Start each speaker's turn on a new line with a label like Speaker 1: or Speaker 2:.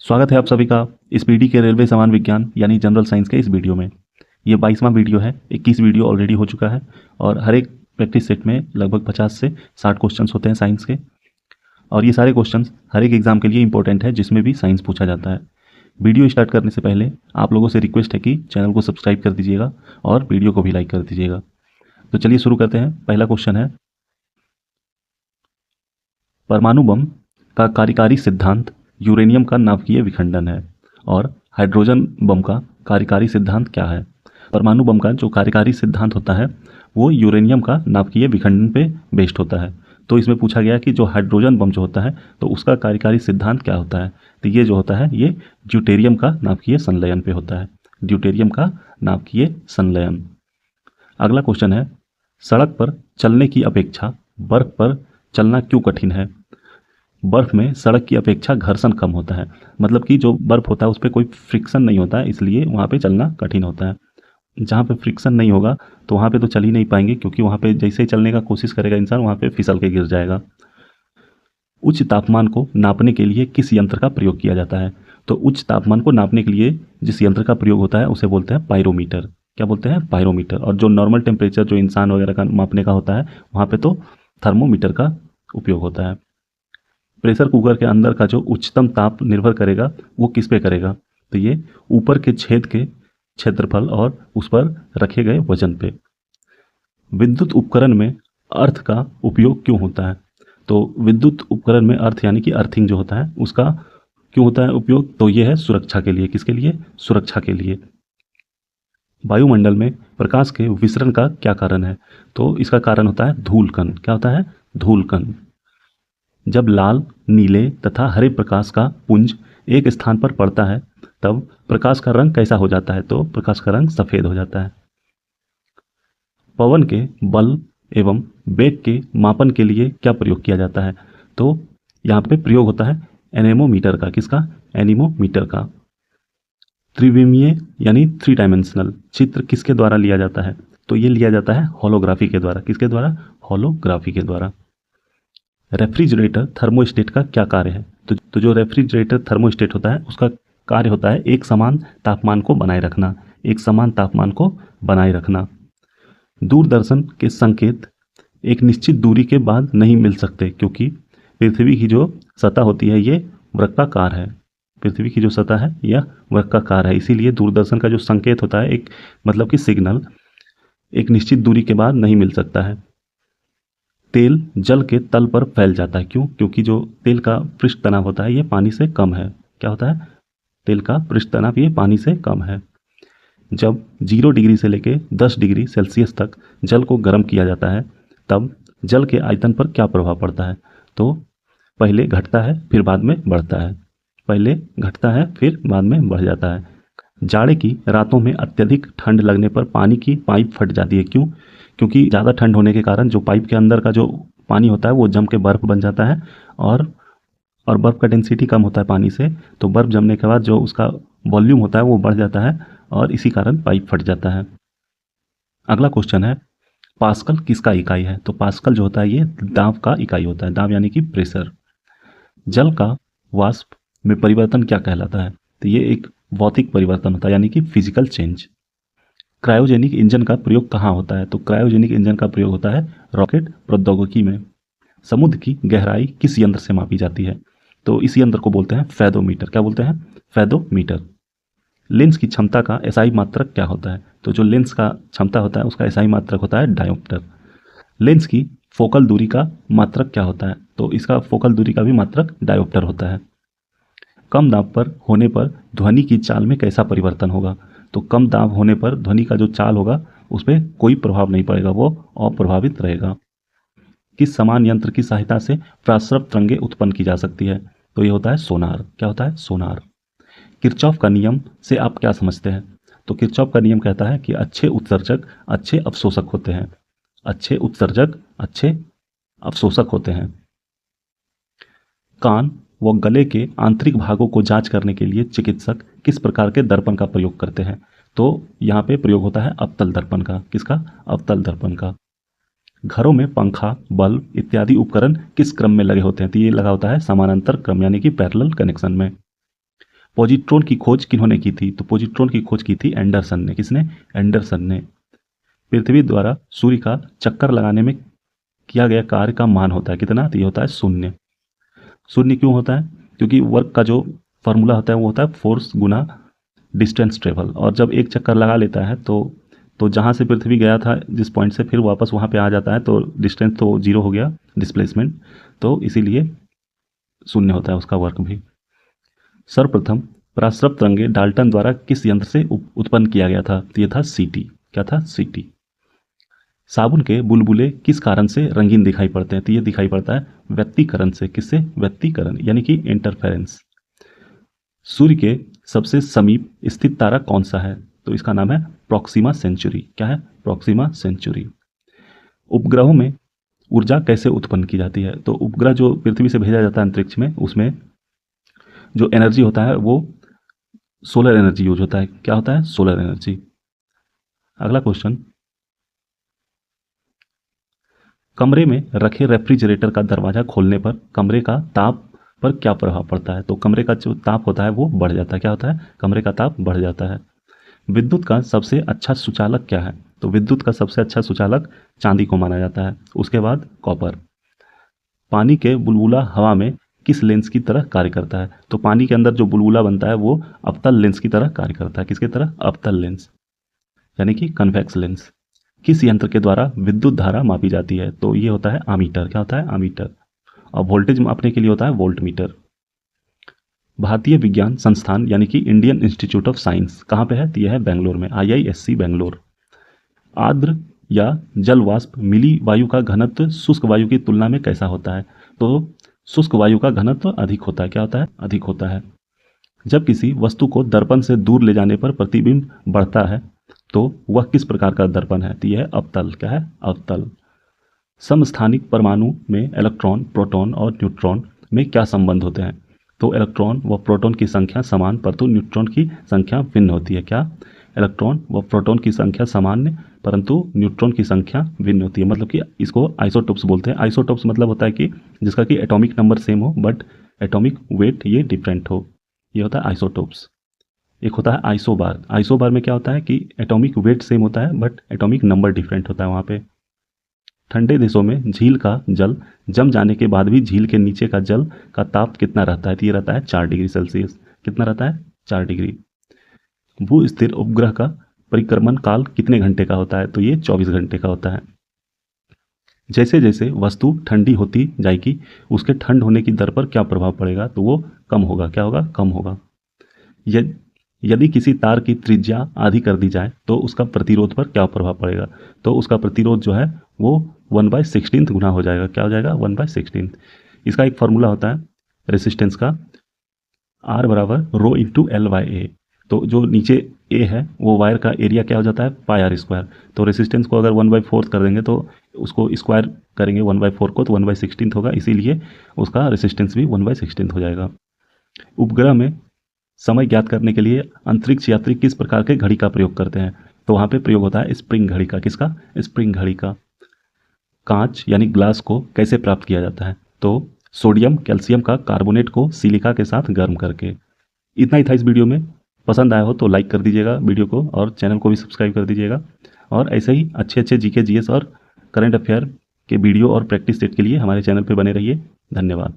Speaker 1: स्वागत है आप सभी का इस पीडी के रेलवे सामान विज्ञान यानी जनरल साइंस के इस वीडियो में। ये 22वां वीडियो है। 21 वीडियो ऑलरेडी हो चुका है और हर एक प्रैक्टिस सेट में लगभग 50 से 60 क्वेश्चंस होते हैं साइंस के। और ये सारे क्वेश्चंस हर एक एग्जाम के लिए इंपॉर्टेंट है जिसमें भी साइंस पूछा जाता है। वीडियो स्टार्ट करने से पहले आप लोगों से रिक्वेस्ट है कि चैनल को सब्सक्राइब कर दीजिएगा और वीडियो को भी लाइक कर दीजिएगा। तो चलिए शुरू करते हैं। पहला क्वेश्चन है, परमाणु बम का कार्यकारी सिद्धांत यूरेनियम का नाभिकीय विखंडन है और हाइड्रोजन बम का कार्यकारी सिद्धांत क्या है। परमाणु बम का जो कार्यकारी सिद्धांत होता है वो यूरेनियम का नाभिकीय विखंडन पे बेस्ड होता है। तो इसमें पूछा गया कि जो हाइड्रोजन बम जो होता है तो उसका कार्यकारी सिद्धांत क्या होता है। तो ये जो होता है ये ड्यूटेरियम का नाभिकीय संलयन पे होता है, ड्यूटेरियम का नाभिकीय संलयन। अगला क्वेश्चन है, सड़क पर चलने की अपेक्षा बर्फ पर चलना क्यों कठिन है। बर्फ में सड़क की अपेक्षा घर्षण कम होता है, मतलब कि जो बर्फ होता है उस पर कोई फ्रिक्शन नहीं होता है, इसलिए वहाँ पे चलना कठिन होता है। जहाँ पे फ्रिक्शन नहीं होगा तो वहाँ पे तो चल ही नहीं पाएंगे, क्योंकि वहाँ पे जैसे ही चलने का कोशिश करेगा इंसान वहाँ पे फिसल के गिर जाएगा। उच्च तापमान को नापने के लिए किस यंत्र का प्रयोग किया जाता है। तो उच्च तापमान को नापने के लिए जिस यंत्र का प्रयोग होता है उसे बोलते हैं पायरोमीटर। क्या बोलते हैं? पायरोमीटर। और जो नॉर्मल टेम्परेचर जो इंसान वगैरह का मापने का होता है वहाँ पे तो थर्मोमीटर का उपयोग होता है। प्रेशर कुकर के अंदर का जो उच्चतम ताप निर्भर करेगा वो किस पे करेगा। तो ये ऊपर के छेद के क्षेत्रफल और उस पर रखे गए वजन पे। विद्युत उपकरण में अर्थ का उपयोग क्यों होता है। तो विद्युत उपकरण में अर्थ यानी कि अर्थिंग जो होता है उसका क्यों होता है उपयोग। तो ये है सुरक्षा के लिए। किसके लिए? सुरक्षा के लिए। वायुमंडल में प्रकाश के विसरण का क्या कारण है। तो इसका कारण होता है धूलकण। क्या होता है? धूलकण। जब लाल, नीले तथा हरे प्रकाश का पुंज एक स्थान पर पड़ता है तब प्रकाश का रंग कैसा हो जाता है। तो प्रकाश का रंग सफेद हो जाता है। पवन के बल एवं वेग के मापन के लिए क्या प्रयोग किया जाता है। तो यहाँ पे प्रयोग होता है एनेमोमीटर का। किसका? एनीमोमीटर का। त्रिविमीय यानी 3 डायमेंशनल चित्र किसके द्वारा लिया जाता है। तो ये लिया जाता है होलोग्राफी के द्वारा। किसके द्वारा? होलोग्राफी के द्वारा। रेफ्रिजरेटर थर्मोस्टेट का क्या कार्य है। तो जो रेफ्रिजरेटर थर्मोस्टेट होता है उसका कार्य होता है एक समान तापमान को बनाए रखना। एक समान तापमान को बनाए रखना। दूरदर्शन के संकेत एक निश्चित दूरी के बाद नहीं मिल सकते, क्योंकि पृथ्वी की जो सतह होती है ये वृत्ताकार है। पृथ्वी की जो सतह है यह वृत्ताकार है, इसीलिए दूरदर्शन का जो संकेत होता है एक मतलब कि सिग्नल एक निश्चित दूरी के बाद नहीं मिल सकता है। तेल जल के तल पर फैल जाता है। क्यों? क्योंकि जो तेल का पृष्ठ तनाव होता है ये पानी से कम है। क्या होता है? तेल का पृष्ठ तनाव ये पानी से कम है। जब 0 डिग्री से लेकर 10 डिग्री सेल्सियस तक जल को गर्म किया जाता है तब जल के आयतन पर क्या प्रभाव पड़ता है। तो पहले घटता है फिर बाद में बढ़ता है। पहले घटता है फिर बाद में बढ़ जाता है। जाड़े की रातों में अत्यधिक ठंड लगने पर पानी की पाइप फट जाती है। क्यों? क्योंकि ज़्यादा ठंड होने के कारण जो पाइप के अंदर का जो पानी होता है वो जम के बर्फ़ बन जाता है और बर्फ़ का डेंसिटी कम होता है पानी से, तो बर्फ़ जमने के बाद जो उसका वॉल्यूम होता है वो बढ़ जाता है और इसी कारण पाइप फट जाता है। अगला क्वेश्चन है, पास्कल किसका इकाई है। तो पास्कल जो होता है ये दाब का इकाई होता है। दाब यानी कि प्रेशर। जल का वाष्प में परिवर्तन क्या कहलाता है। तो ये एक भौतिक परिवर्तन होता है यानी कि फिजिकल चेंज। क्रायोजेनिक इंजन का प्रयोग कहाँ होता है। तो क्रायोजेनिक इंजन का प्रयोग होता है रॉकेट प्रौद्योगिकी में। समुद्र की गहराई किस यंत्र से मापी जाती है। तो इस यंत्र को बोलते हैं फैदोमीटर। क्या बोलते हैं? फैदोमीटर। लेंस की क्षमता का एसआई मात्रक क्या होता है। तो जो लेंस का क्षमता होता है उसका एसआई मात्रक होता है डायोप्टर। लेंस की फोकल दूरी का मात्रक क्या होता है। तो इसका फोकल दूरी का भी मात्रक डायोप्टर होता है। कम दाब पर होने पर ध्वनि की चाल में कैसा परिवर्तन होगा। तो कम दाब होने पर ध्वनि का जो चाल होगा उस पर कोई प्रभाव नहीं पड़ेगा, वो अप्रभावित रहेगा। किस समान यंत्र की सहायता से प्रस्रव तरंगें उत्पन्न की जा सकती है। तो ये होता है सोनार। क्या होता है? सोनार। किरचॉफ का नियम से आप क्या समझते हैं। तो किरचॉफ का नियम कहता है कि अच्छे उत्सर्जक अच्छे अवशोषक होते हैं। अच्छे उत्सर्जक अच्छे अवशोषक होते हैं। कान व गले के आंतरिक भागों को जांच करने के लिए चिकित्सक किस प्रकार के दर्पण का प्रयोग करते हैं। तो यहाँ पे प्रयोग होता है अवतल दर्पण का। किसका? अवतल दर्पण का। घरों में पंखा, बल्ब इत्यादि उपकरण किस क्रम में लगे होते हैं। तो ये लगा होता है समानांतर क्रम यानी कि पैरेलल कनेक्शन में। पॉजिट्रॉन की खोज किन्होंने की थी? तो पॉजिट्रॉन की खोज की थी एंडरसन ने। किसने? एंडरसन ने। पृथ्वी द्वारा सूर्य का चक्कर लगाने में किया गया कार्य का मान होता है कितना? तो ये होता है 0। शून्य क्यों होता है? क्योंकि वर्क का जो फॉर्मूला होता है वो होता है फोर्स गुना डिस्टेंस ट्रेवल, और जब एक चक्कर लगा लेता है तो जहाँ से पृथ्वी गया था जिस पॉइंट से, फिर वापस वहाँ पे आ जाता है, तो डिस्टेंस तो 0 हो गया, डिस्प्लेसमेंट, तो इसीलिए 0 होता है उसका वर्क भी। सर्वप्रथम पराश्रव तरंगे डाल्टन द्वारा किस यंत्र से उत्पन्न किया गया था? तो ये था सीटी। क्या था? सीटी। साबुन के बुलबुले किस कारण से रंगीन दिखाई पड़ते हैं? तो ये दिखाई पड़ता है व्यतिकरण से। किससे? व्यतिकरण, यानी कि इंटरफेरेंस। सूर्य के सबसे समीप स्थित तारा कौन सा है? तो इसका नाम है प्रॉक्सिमा सेंचुरी। क्या है? Proxima Centauri. उपग्रहों में ऊर्जा कैसे उत्पन्न की जाती है? तो उपग्रह जो पृथ्वी से भेजा जाता है अंतरिक्ष में, उसमें जो एनर्जी होता है वो सोलर एनर्जी यूज होता है। क्या होता है? Solar energy. अगला क्वेश्चन, कमरे में रखे रेफ्रिजरेटर का दरवाजा खोलने पर कमरे का ताप पर क्या प्रभाव पड़ता है? तो कमरे का जो ताप होता है वो बढ़ जाता है। क्या होता है? कमरे का ताप बढ़ जाता है। विद्युत का सबसे अच्छा सुचालक क्या है? तो विद्युत का सबसे अच्छा सुचालक चांदी को माना जाता है, उसके बाद कॉपर। पानी के बुलबुला हवा में किस लेंस की तरह कार्य करता है? तो पानी के अंदर जो बुलबुला बनता है वो अवतल लेंस की तरह कार्य करता है। किसकी तरह? अवतल लेंस, यानी कि कन्वेक्स लेंस। किस यंत्र के द्वारा विद्युत धारा मापी जाती है? तो ये होता है आमीटर। क्या होता है? आमीटर। और वोल्टेज मापने के लिए होता है वोल्ट मीटर। भारतीय विज्ञान संस्थान यानी कि इंडियन इंस्टीट्यूट ऑफ साइंस कहाँ पे है? तो यह है बेंगलोर में, IISc बेंगलोर। आर्द्र या जल वाष्प मिली वायु का घनत्व शुष्क वायु की तुलना में कैसा होता है? तो शुष्क वायु का घनत्व अधिक होता है। क्या होता है? अधिक होता है। जब किसी वस्तु को दर्पण से दूर ले जाने पर प्रतिबिंब बढ़ता है तो वह किस प्रकार का दर्पण है? तो यह है अवतल। क्या है? अवतल। समस्थानिक परमाणु में इलेक्ट्रॉन, प्रोटॉन और न्यूट्रॉन में क्या संबंध होते हैं? तो इलेक्ट्रॉन व प्रोटॉन की संख्या समान परंतु न्यूट्रॉन की संख्या भिन्न होती है। क्या? इलेक्ट्रॉन व प्रोटॉन की संख्या सामान्य परंतु न्यूट्रॉन की संख्या भिन्न होती है। मतलब कि इसको आइसोटोप्स बोलते हैं। आइसोटोप्स मतलब होता है कि जिसका कि एटॉमिक नंबर सेम हो बट एटॉमिक वेट ये डिफरेंट हो, ये होता है आइसोटोप्स। एक होता है आइसोबार। आइसोबार में क्या होता है कि एटॉमिक वेट सेम होता है बट एटॉमिक नंबर डिफरेंट होता है वहाँ पे। ठंडे देशों में झील का जल जम जाने के बाद भी झील के नीचे का जल का ताप कितना रहता है? तो ये रहता है 4 डिग्री सेल्सियस। कितना रहता है? 4 डिग्री। भू स्थिर उपग्रह का परिक्रमण काल कितने घंटे का होता है? तो ये 24 घंटे का होता है। जैसे जैसे वस्तु ठंडी होती जाएगी उसके ठंड होने की दर पर क्या प्रभाव पड़ेगा? तो वो कम होगा। क्या होगा? कम होगा। यदि किसी तार की त्रिज्या आधी कर दी जाए तो उसका प्रतिरोध पर क्या प्रभाव पड़ेगा? तो उसका प्रतिरोध जो है वो 1/16 गुना हो जाएगा। क्या हो जाएगा? 1/16। इसका एक फॉर्मूला होता है रेसिस्टेंस का, R बराबर रो इंटू L/A। तो जो नीचे ए है वो वायर का एरिया क्या हो जाता है? πr²। तो रेसिस्टेंस को अगर 1/4 कर देंगे तो उसको स्क्वायर करेंगे 1/4 को, तो 1/16 होगा, इसीलिए उसका रेसिस्टेंस भी 1/16 हो जाएगा। उपग्रह में समय ज्ञात करने के लिए अंतरिक्ष यात्री किस प्रकार के घड़ी का प्रयोग करते हैं? तो वहाँ पे प्रयोग होता है स्प्रिंग घड़ी का। किसका? स्प्रिंग घड़ी का। कांच यानी ग्लास को कैसे प्राप्त किया जाता है? तो सोडियम कैल्शियम का कार्बोनेट को सिलिका के साथ गर्म करके। इतना ही था इस वीडियो में। पसंद आया हो तो लाइक कर दीजिएगा वीडियो को और चैनल को भी सब्सक्राइब कर दीजिएगा। और ऐसे ही अच्छे अच्छे GK GS और करंट अफेयर के वीडियो और प्रैक्टिस सेट के लिए हमारे चैनल पर बने रहिए। धन्यवाद।